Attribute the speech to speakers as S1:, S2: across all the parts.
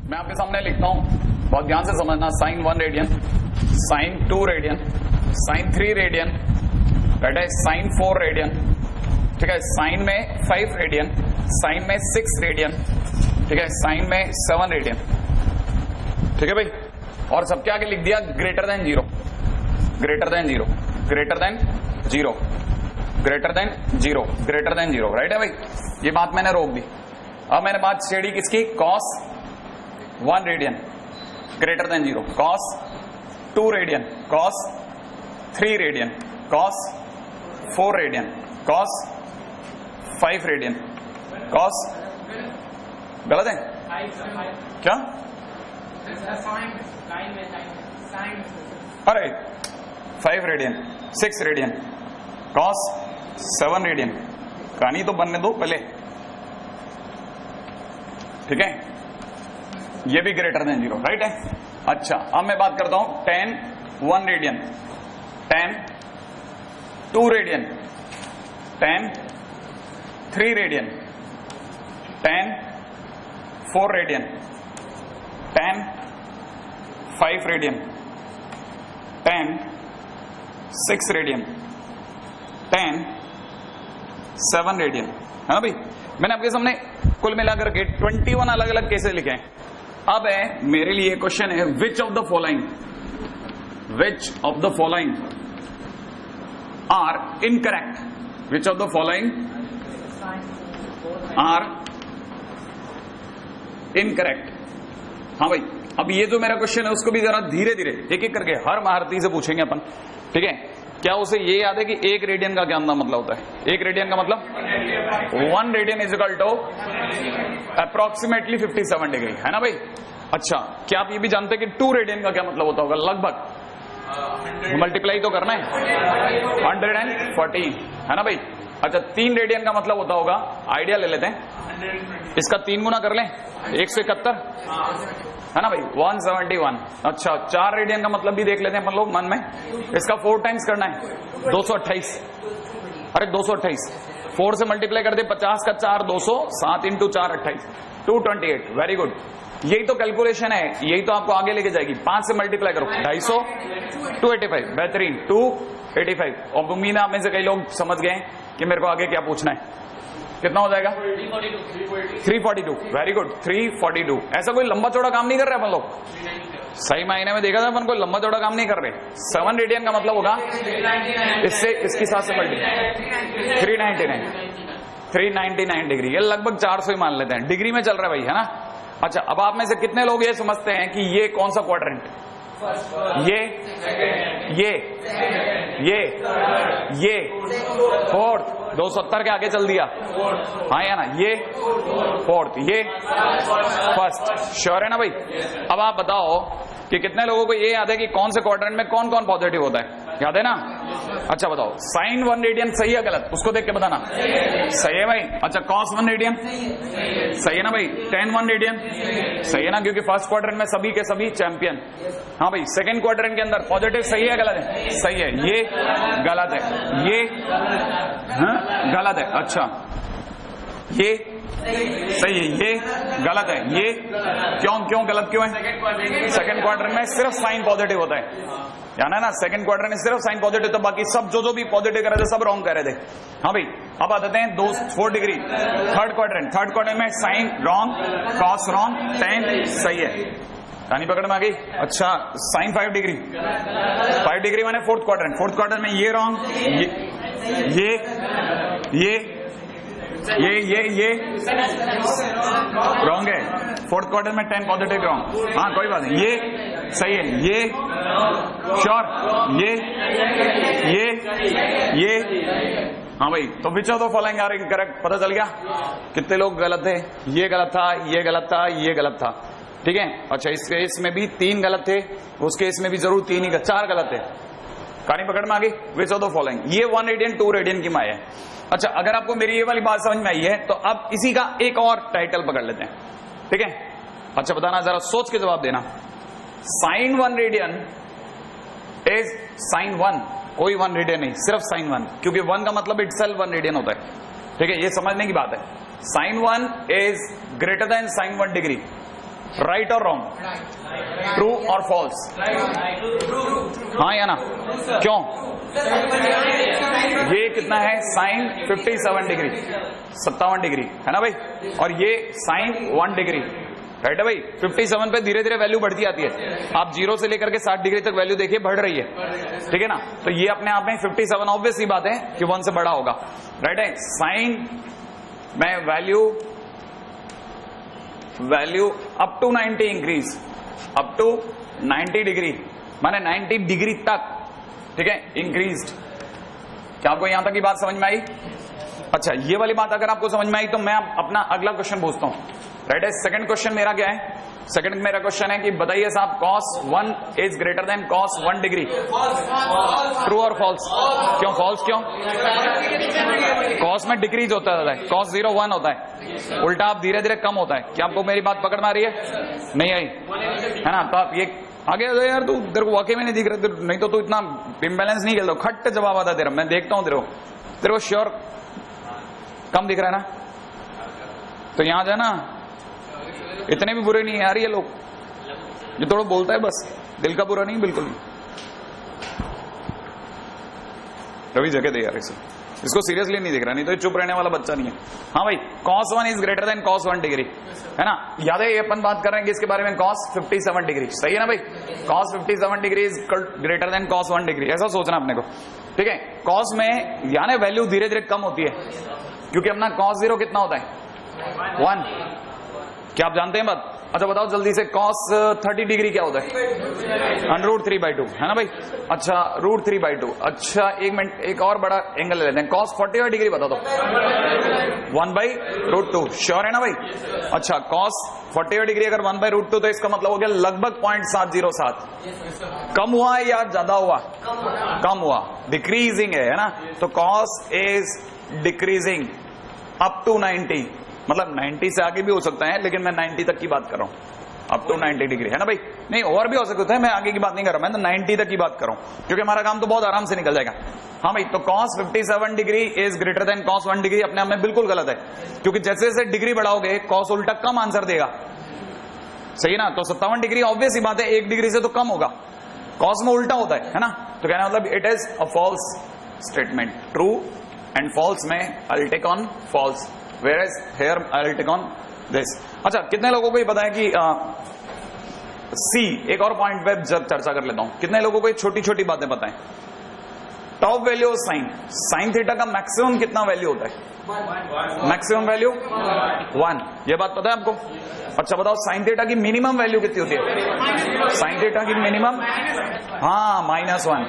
S1: मैं आपके सामने लिखता हूं, बहुत ध्यान से समझना। Sine 1 radian, sine 2 radian, sine 3 radian, right है, साइन 4 रेडियन, ठीक है, साइन में 5 रेडियन, साइन में 6 रेडियन, ठीक है, साइन में 7 रेडियन, ठीक है भाई। और सबके आगे लिख दिया greater than 0, greater than 0, greater than 0, greater than 0, greater than 0, right है भाई। ये बात मैंने रोक दी। अब मैंने बात छेड़ी किसकी? Cos 1 radian greater than 0, cos 2 radian, cos 3 radian, cos 4 radian, cos 5 radian, cos, गलत है क्या? अरे 5 रेडियन, 6 रेडियन, कॉस 7 रेडियन। कहानी तो बनने दो पहले, ठीक है। ये भी ग्रेटर देन 0, राइट है। अच्छा, अब मैं बात करता हूं tan 1 radian, tan 2 radian, tan 3 radian, tan 4 radian, tan 5 radian, tan 6 radian, tan 7 radian, है ना भाई। मैंने आपके सामने कुल मिलाकर के 21 अलग अलग केसेस लिखे हैं। अब है मेरे लिए क्वेश्चन है, which of the following, which of the following are incorrect, which of the following are incorrect. हाँ भाई, अब ये जो मेरा क्वेश्चन है उसको भी जरा धीरे धीरे एक एक करके हर महारथी से पूछेंगे अपन, ठीक है। क्या उसे ये याद है कि 1 रेडियन का क्या मतलब होता है? 1 रेडियन का मतलब 1 radian is equal to approximately 57 degree, है ना भाई। अच्छा, क्या आप ये भी जानते हैं कि 2 रेडियन का क्या मतलब होता होगा? लगभग मल्टीप्लाई तो करना है, 114, है ना भाई। अच्छा, 3 रेडियन का मतलब होता होगा, आइडिया ले लेते हैं, इसका 3 गुना कर लें, 171, है ना भाई, 171। अच्छा, 4 रेडियन का मतलब भी देख लेते हैं अपन लोग मन में, इसका 4 टाइम्स करना है, 228। अरे 228, 4 से मल्टीप्लाई कर दे, 50 का 4 200, 7 इंटू 4 28, 228। वेरी गुड, यही तो कैलकुलेशन है, यही तो आपको आगे लेके जाएगी। 5 से मल्टीप्लाई करो, 250, 285, बेहतरीन, 285। और उम्मीद है आप में से कई लोग समझ गए कि मेरे को आगे क्या पूछना है। कितना हो जाएगा? 342, वेरी गुड, 342। ऐसा कोई लंबा चौड़ा काम नहीं कर रहे अपन लोग, सही मायने में देखा था अपन कोई लंबा चौड़ा काम नहीं कर रहे। 7 रेडियन का मतलब होगा इससे इसके साथ से मल्टीप्लाई, 399 डिग्री, ये लगभग 400 ही मान लेते हैं, डिग्री में चल रहा है भाई, है ना। अच्छा, अब आप में से कितने लोग ये समझते हैं कि ये कौन सा क्वाड्रेंट, ये फोर्थ, 270 के आगे चल दिया, हाँ या ना, ये फोर्थ, ये फर्स्ट, श्योर है ना भाई। अब आप बताओ कि कितने लोगों को ये याद है कि कौन से क्वाड्रेंट में कौन कौन पॉजिटिव होता है? याद है ना? अच्छा बताओ, साइन 1 रेडियन सही है गलत, उसको देख के बताना। सही है भाई। अच्छा, कॉस 1 रेडियन सही है ना भाई, tan 1 रेडियन सही है ना, क्योंकि फर्स्ट क्वाड्रेंट में सभी के सभी चैंपियन। हाँ भाई, सेकंड क्वाड्रेंट के अंदर पॉजिटिव सही है गलत है? सही है, ये गलत है, ये गलत है। अच्छा, ये सही है, ये गलत है, ये क्यों गलत क्यों है? सेकंड क्वाड्रेंट में सिर्फ साइन पॉजिटिव होता है, यानी ना, सेकंड क्वाड्रेंट में सिर्फ साइन पॉजिटिव, तो बाकी सब जो भी पॉजिटिव कर रहे थे सब रॉन्ग कर रहे थे। हाँ भाई, अब आ जाते हैं 4 डिग्री, थर्ड क्वाड्रेंट में sine wrong, cos wrong, tan सही है, कहानी पकड़ में आ गई। अच्छा, साइन 5 डिग्री माने फोर्थ क्वाड्रेंट में ये रॉन्ग, ये रॉन्ग है, फोर्थ क्वाड्रेंट में tan पॉजिटिव रॉन्ग, हाँ कोई बात नहीं, ये सही है, ये श्योर, ये हाँ भाई। तो which of the following are incorrect, पता चल गया कितने लोग गलत थे? ये गलत था, ये गलत था, ये गलत था, ठीक है। अच्छा, इस केस में भी 3 गलत थे, उस केस में भी जरूर 4 गलत थे, कहानी पकड़ में आ गई। विच ऑफ द फॉलोइंग, ये 1 रेडियन 2 रेडियन की माया है। अच्छा, अगर आपको मेरी ये वाली बात समझ में आई है तो अब इसी का एक और टाइटल पकड़ लेते हैं, ठीक है। अच्छा बताना, जरा सोच के जवाब देना। साइन 1 रेडियन इज साइन 1, कोई 1 रेडियन नहीं, सिर्फ साइन 1, क्योंकि 1 का मतलब इटसेल्फ 1 रेडियन होता है, ठीक है, ये समझने की बात है। Sine 1 is greater than sine 1 degree, right और रॉन्ग, ट्रू और फॉल्स, हाँ या ना, क्यों? ये कितना है साइन 57 डिग्री, 57 डिग्री है ना भाई, और ये साइन 1 डिग्री, राइट है भाई। 57 पे धीरे धीरे वैल्यू बढ़ती आती है, आप 0 से लेकर के 60 डिग्री तक वैल्यू देखिए बढ़ रही है, ठीक है ना। तो ये अपने आप में 57 ऑब्वियस ही बात है कि 1 से बड़ा होगा, राइट है। साइन में value up to 90 increase, up to 90 degree माने 90 डिग्री तक, ठीक है, इंक्रीज्ड। क्या आपको यहां तक की बात समझ में आई? अच्छा, ये वाली बात अगर आपको समझ में आई तो मैं अपना अगला क्वेश्चन पूछता हूं, राइट है। सेकंड क्वेश्चन मेरा क्या है? सेकंड मेरा क्वेश्चन है कि बताइए साहब cos 1 is greater then cos 1 degree, true और फॉल्स? क्यों फॉल्स? क्यों? cos में डिक्रीज होता है, cos 0 1 होता है, उल्टा आप धीरे धीरे कम होता है। क्या आपको मेरी बात पकड़ में आ रही है? नहीं आई है ना। तो आप ये आगे यार, तू तेरे को वाकई में नहीं दिख रहा, नहीं तो तू इतना इम्बैलेंस नहीं खेलता, खट्ट जवाब आता तेरा, मैं देखता हूं तेरे को श्योर कम दिख रहा है ना। तो यहां जाना, इतने भी बुरे नहीं है यार ये लोग, ये थोड़ा बोलता है बस, दिल का बुरा नहीं, बिल्कुल नहीं। रवि जगह दे यार इसे, इसको सीरियसली नहीं दिख रहा, नहीं तो चुप रहने वाला बच्चा नहीं है। हाँ भाई, cos 1 is greater then cos 1 degree, है ना। याद है ये अपन बात कर रहे हैं कि इसके बारे में cos 57 डिग्री, सही है ना भाई। cos 57 degree is greater then cos 1 degree, ऐसा सोचना अपने को, ठीक है। cos में यानी वैल्यू धीरे धीरे कम होती है, क्योंकि अपना cos 0 कितना होता है 1, क्या आप जानते हैं बात? अच्छा बताओ जल्दी से, cos 30 डिग्री क्या होता है? √3/2 है ना भाई। अच्छा √3/2, अच्छा एक मिनट, एक और बड़ा एंगल लेते हैं, cos 45 डिग्री बता दो, 1/√2, श्योर है ना भाई। अच्छा cos 45 डिग्री अगर 1/√2, तो इसका मतलब हो गया लगभग 0.707, कम हुआ है या ज्यादा हुआ? कम हुआ, डिक्रीजिंग है ना। तो cos is decreasing up to 90, मतलब 90 से आगे भी हो सकता है, लेकिन मैं 90 तक की बात कर रहा हूं, अप टू 90 डिग्री, है ना भाई। नहीं और भी हो सकता है, मैं आगे की बात नहीं कर रहा, मैं तो 90 तक की बात कर रहा हूं, क्योंकि हमारा काम तो बहुत आराम से निकल जाएगा। हाँ भाई, तो cos 57 degree is greater then cos 1 degree अपने आप में बिल्कुल गलत है, क्योंकि जैसे जैसे डिग्री बढ़ाओगे cos उल्टा कम आंसर देगा, सही ना। तो 57 डिग्री ऑब्वियस ही बात है 1 डिग्री से तो कम होगा, cos में उल्टा होता है ना। तो कहना मतलब it is a false statement, true and false में I will take on false, whereas here I will take on this। अच्छा, कितने लोगों को ये पता है कि सी, एक और पॉइंट पे जब चर्चा कर लेता हूं, कितने लोगों को ये छोटी छोटी बातें पता है? टॉप वैल्यू साइन थीटा का मैक्सिमम कितना वैल्यू होता है? मैक्सिमम वैल्यू 1, ये बात पता है आपको? अच्छा बताओ साइन थीटा की मिनिमम वैल्यू कितनी होती है? साइन थीटा की मिनिमम, हाँ -1,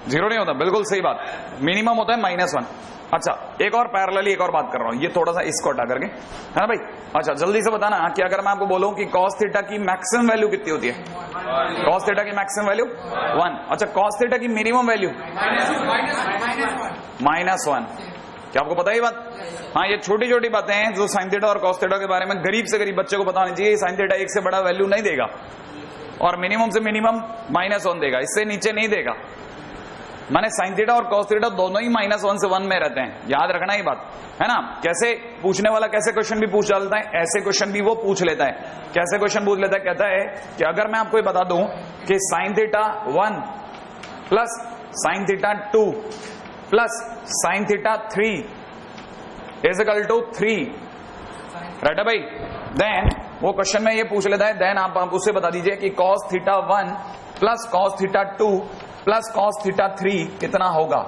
S1: 0 नहीं होता, बिल्कुल सही बात, मिनिमम होता है -1। अच्छा एक और पैरेलली एक और बात कर रहा हूं, ये थोड़ा सा इसको हटा करके, है ना भाई। अच्छा जल्दी से बताना कि अगर मैं आपको बोलूं कि cos थीटा की मैक्सिमम वैल्यू कितनी होती है? cos थीटा की मैक्सिमम वैल्यू 1। अच्छा cos थीटा की मिनिमम वैल्यू -1, क्या आपको पता है ये बात? हाँ, ये छोटी छोटी बातें हैं जो साइन थीटा और cos थीटा के बारे में गरीब से गरीब बच्चे को पता होनी चाहिए। साइन थीटा 1 से बड़ा वैल्यू नहीं देगा और मिनिमम से मिनिमम -1 देगा, इससे नीचे नहीं देगा। माने साइन थीटा और cos थीटा दोनों ही -1 से 1 में रहते हैं, याद रखना ये बात, है ना। कैसे पूछने वाला कैसे क्वेश्चन भी पूछ डालता है, ऐसे क्वेश्चन भी वो पूछ लेता है। कैसे क्वेश्चन पूछ लेता है? कहता है कि अगर मैं आपको ये बता दूं कि sine theta 1 plus sine theta 2 plus sine theta 3 is equal to 3, right है भाई। देन वो क्वेश्चन में ये पूछ लेता है, देन आप उससे बता दीजिए कि cos theta 1 plus cos theta 2 plus cos theta 3 कितना होगा?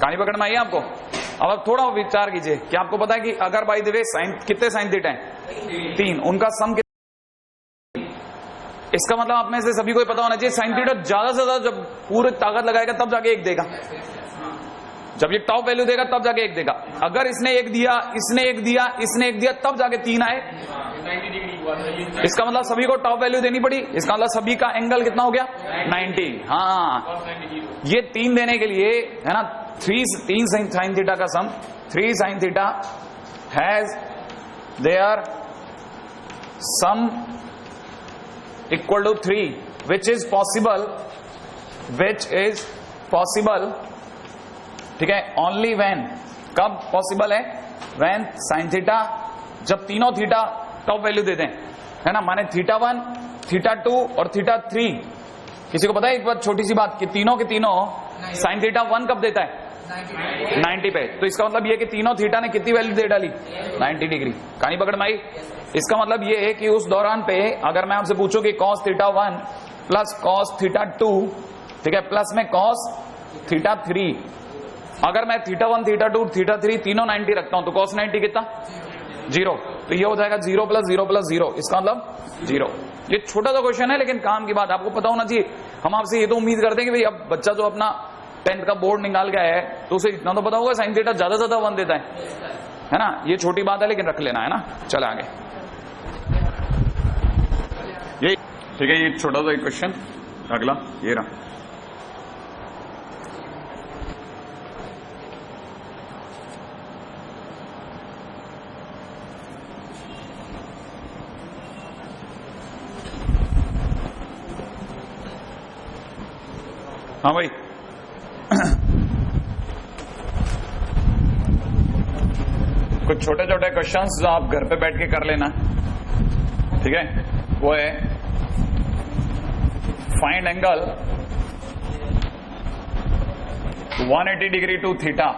S1: कहानी पकड़ में आई आपको? अब आप थोड़ा विचार कीजिए कि आपको पता है कि अगर बाय द वे साइन कितने साइन थीटा हैं? 3, उनका सम इसका मतलब आप में से सभी को पता होना चाहिए साइन थीटा ज्यादा से ज्यादा जब पूरी ताकत लगाएगा तब जाके 1 देगा, जब ये टॉप वैल्यू देगा तब जाके 1 देगा। अगर इसने 1 दिया, इसने 1 दिया, इसने 1 दिया, तब जाके 3 आए, इसका मतलब सभी को टॉप वैल्यू देनी पड़ी, इसका मतलब सभी का एंगल कितना हो गया? 90। हाँ, ये 3 देने के लिए है ना, 3 साइन थीटा का sum, 3 sine theta has their sum equal to 3 which is possible, ठीक है, ओनली व्हेन, कब पॉसिबल है? व्हेन साइन थीटा, जब तीनों थीटा टॉप वैल्यू दे दें, है ना, माने θ1, θ2 और θ3। किसी को पता है एक बात, छोटी सी बात, कि तीनों के तीनों sin θ1 कब देता है? 90 पे। तो इसका मतलब ये कि तीनों थीटा ने कितनी वैल्यू दे डाली? 90 डिग्री। कहानी पकड़ में आई? इसका मतलब ये है कि उस दौरान पे अगर मैं आपसे पूछूं कि cos θ1 प्लस cos θ2, ठीक है, प्लस में cos θ3, अगर मैं θ1, θ2, θ3 तीनों 90 रखता हूं तो cos 90 कितना? 0। तो ये हो जाएगा 0 प्लस 0 प्लस 0, इसका मतलब 0। ये छोटा सा क्वेश्चन है लेकिन काम की बात आपको पता होना चाहिए। हम आपसे ये तो उम्मीद करते हैं कि भाई अब बच्चा जो अपना 10th का बोर्ड निकाल के आया है तो उसे इतना तो पता होगा sin θ ज्यादा से ज्यादा 1 देता है ना। ये छोटी बात है लेकिन रख लेना, है ना। चले आगे, ये ठीक है, ये छोटा सा एक क्वेश्चन। अगला ये रहा, हाँ भाई कुछ छोटे छोटे क्वेश्चंस जो आप घर पे बैठ के कर लेना, ठीक है। वो है find angle 180 degree to theta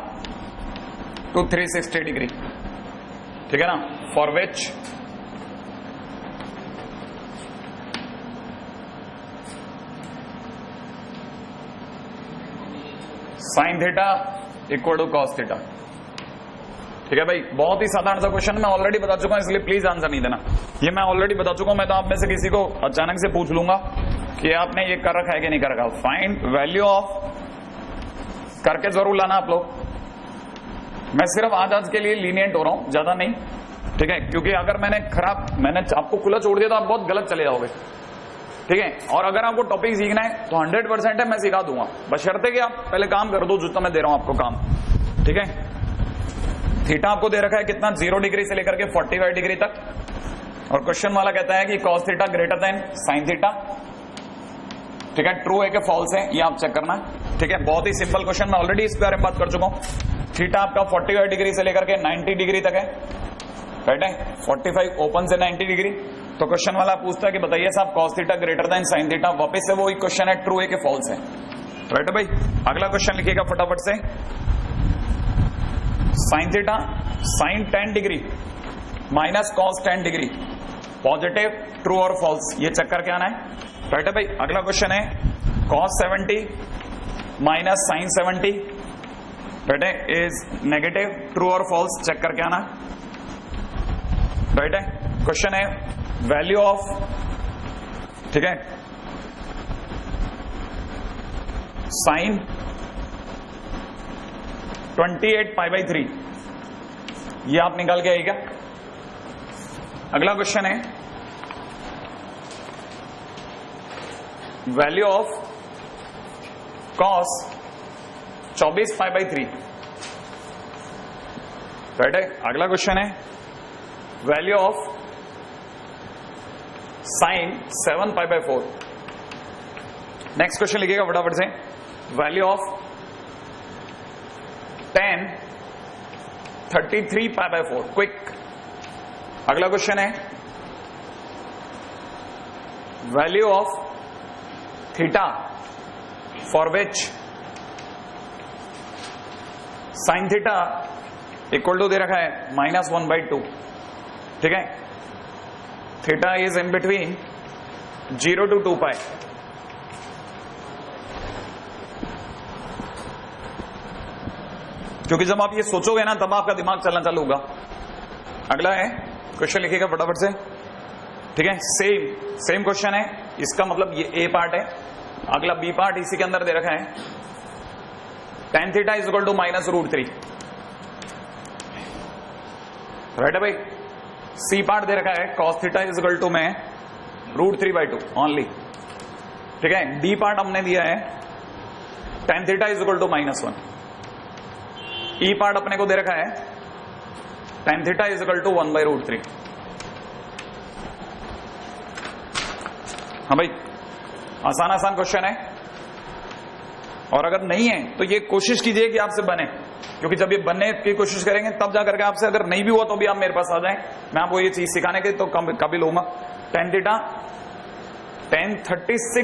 S1: to 360 degree, ठीक है ना, for which sin theta equal to cos theta. ठीक है भाई, बहुत ही साधारण सा क्वेश्चन, मैं ऑलरेडी बता चुका हूं इसलिए प्लीज आंसर नहीं देना। ये मैं ऑलरेडी बता चुका हूं, मैं तो आप में से किसी को अचानक से पूछ लूंगा कि आपने ये कर रखा है कि नहीं कर रखा। फाइंड वैल्यू ऑफ करके जरूर लाना आप लोग। मैं सिर्फ आज के लिए लीनियंट हो रहा हूं, ज्यादा नहीं, ठीक है, क्योंकि अगर मैंने आपको खुला छोड़ दिया तो आप बहुत गलत चले जाओगे, ठीक है। और अगर आपको टॉपिक सीखना है तो 100% है, मैं सिखा दूंगा, बशर्ते कि आप पहले काम कर दो जितना मैं दे रहा हूं आपको काम, ठीक है। थीटा आपको दे रखा है कितना, 0 डिग्री से लेकर के 45 डिग्री तक, और क्वेश्चन वाला कहता है कि cos theta greater than sin theta, ठीक है। ट्रू है कि फॉल्स है ये आप चेक करना, ठीक है। बहुत ही सिंपल क्वेश्चन, मैं ऑलरेडी इस बारे में बात कर चुका हूं। थीटा आपका 45 डिग्री से लेकर के 90 डिग्री तक है, राइट है, 45 ओपन से 90 डिग्री। तो क्वेश्चन वाला पूछता है कि बताइए साहब cos theta greater than sin theta, वापस से वही क्वेश्चन है, ट्रू है कि फॉल्स है, राइट है भाई। अगला क्वेश्चन लिखिएगा फटाफट से, sin theta sin 10 degree minus cos 10 degree, positive, true और फॉल्स, ये चेक करके आना है, राइट है भाई। अगला क्वेश्चन है cos 70 माइनस sin 70, राइट है, इज नेगेटिव, ट्रू और फॉल्स, चेक करके आना, राइट है। क्वेश्चन है वैल्यू ऑफ, ठीक है, साइन 28 π/3, ये आप निकाल के आएगा। अगला क्वेश्चन है वैल्यू ऑफ कॉस 24 π/3, राइट है। अगला क्वेश्चन है value of sine 7 π/4। Next question लिखिएगा फटाफट से, वैल्यू ऑफ tan 33 π/4, क्विक। अगला क्वेश्चन है value of theta for which sine theta equal to दे रखा है -1/2, ठीक है। Theta is in between 0 to 2π, क्योंकि जब आप ये सोचोगे ना तब आपका दिमाग चलना चालू होगा। अगला है क्वेश्चन लिखिएगा फटाफट से, ठीक है। सेम क्वेश्चन है, इसका मतलब ये ए पार्ट है, अगला बी पार्ट इसी के अंदर दे रखा है, tan theta is equal to -√3, right है भाई। सी पार्ट दे रखा है cos theta is equal to में √3/2 ओनली, ठीक है। डी पार्ट हमने दिया है tan theta is equal to -1। E part अपने को दे रखा है tan theta is equal to 1/√3। हाँ भाई, आसान क्वेश्चन है, और अगर नहीं है तो ये कोशिश कीजिए कि आपसे बने। क्योंकि जब ये बनने की कोशिश करेंगे तब जाकर के आपसे, अगर नहीं भी हुआ तो भी आप मेरे पास आ जाएं, मैं आपको ये चीज सिखाने के तो कभी लूंगा। tan theta 1036